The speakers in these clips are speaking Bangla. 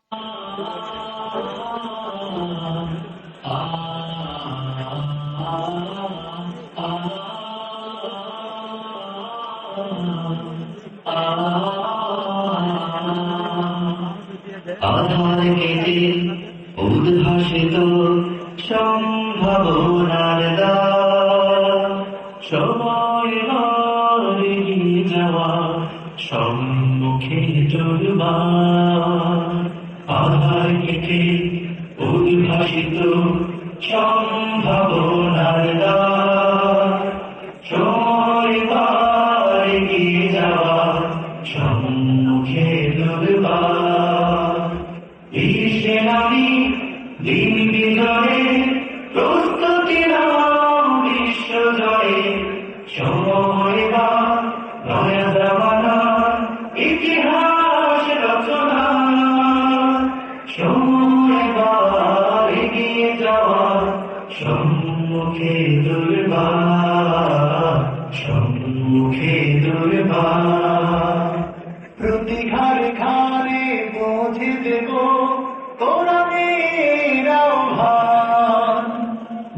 আধার কেটে উদ্ভাসিত সম্ভাবনার দ্বার, সময় এগিয়ে যাওয়া সম্মুখে চলবার। আধার কেটে উদ্ভাসিত সম্ভাবনার দ্বার, সময় এগিয়ে যাওয়া সম্মুখে চলবার। এই সেনানি দিন বিজয়ে প্রস্তুতি নাও বিশ্ব জয়ে, সময় বা নয়া জামানার ইতিহাস রচনা, সময় বা এগিয়ে যাওয়া সম্মুখে দুর্বার, সম্মুখে দুর্বার। প্রতি ঘরে ঘরে পৌঁছে দেব কোরআনের আহ্বান,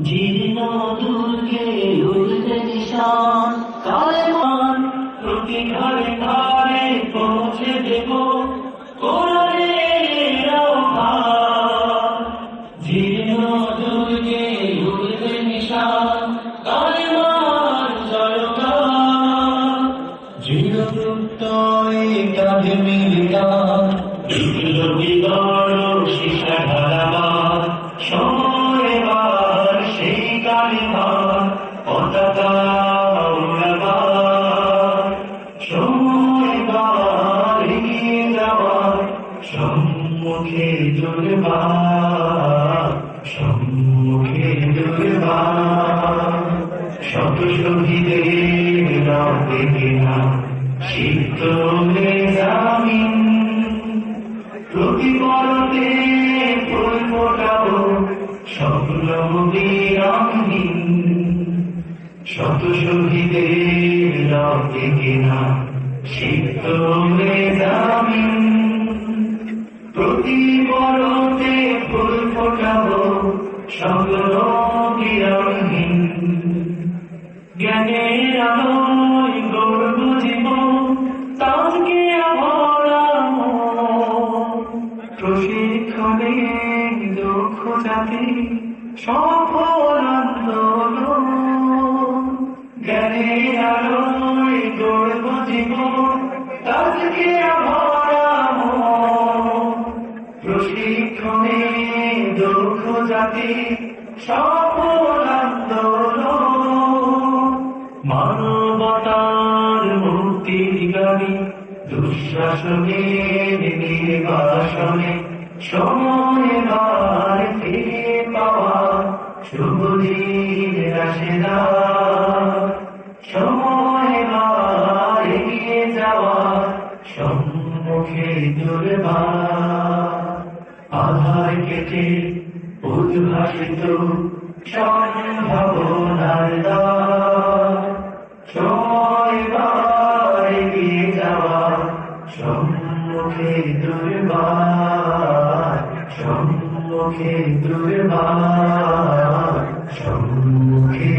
জীর্ণ দুর্গে উঠবে নিশান কালেমান। প্রতি ঘরে ঘরে পৌঁছে দেব কোরআনের আহ্বান, জীর্ণ দুর্গে উঠবে নিশান কালেমান জয়গান। দৃঢ় প্রত্যয় কাঁধে মিলিয়ান, বিপ্লবী গড় শিশা ঢালাবার। সময় এবার সেই কালিমার পতাকা উড়াবার, সময় এবার এগিয়ে যাওয়ার সম্মুখে দুর্বার, সম্মুখে দুর্বার। শত শহীদের রক্তে কেনা সিক্ত জামিন, প্রতি পরতে ফুল ফোটাবো স্বপ্ন বিরামহীন। শত শহীদের রক্তে কেনা সিক্ত জামিন, প্রতি পরতে ফুল ফোটাবো স্বপ্ন বিরামহীন। জ্ঞানের আলোয় গর্ব জীবন তাকে আভরাম, প্রশিক্ষণে দক্ষ জাতি সফল আন্দোলন। জ্ঞানের আলোয় গর্ব জীবন তাকে আভরাম, প্রশিক্ষণে দক্ষ জাতি সফল আন্দোলন। মানবতার মুক্তির গানে দুঃশাসনের নির্বাসনে, সময় এবার ফিরে পাওয়া শুভদিন রাশেদা। সময় এবার এগিয়ে যাওয়া সম্মুখে দুর্বার। আধার কেটে উদ্ভাসিত সম্ভাবনার দ্বার, সময় এবার এগিয়ে যাওয়া সম্মুখে দুর্বার, সম্মুখে দুর্বার, সম্মুখে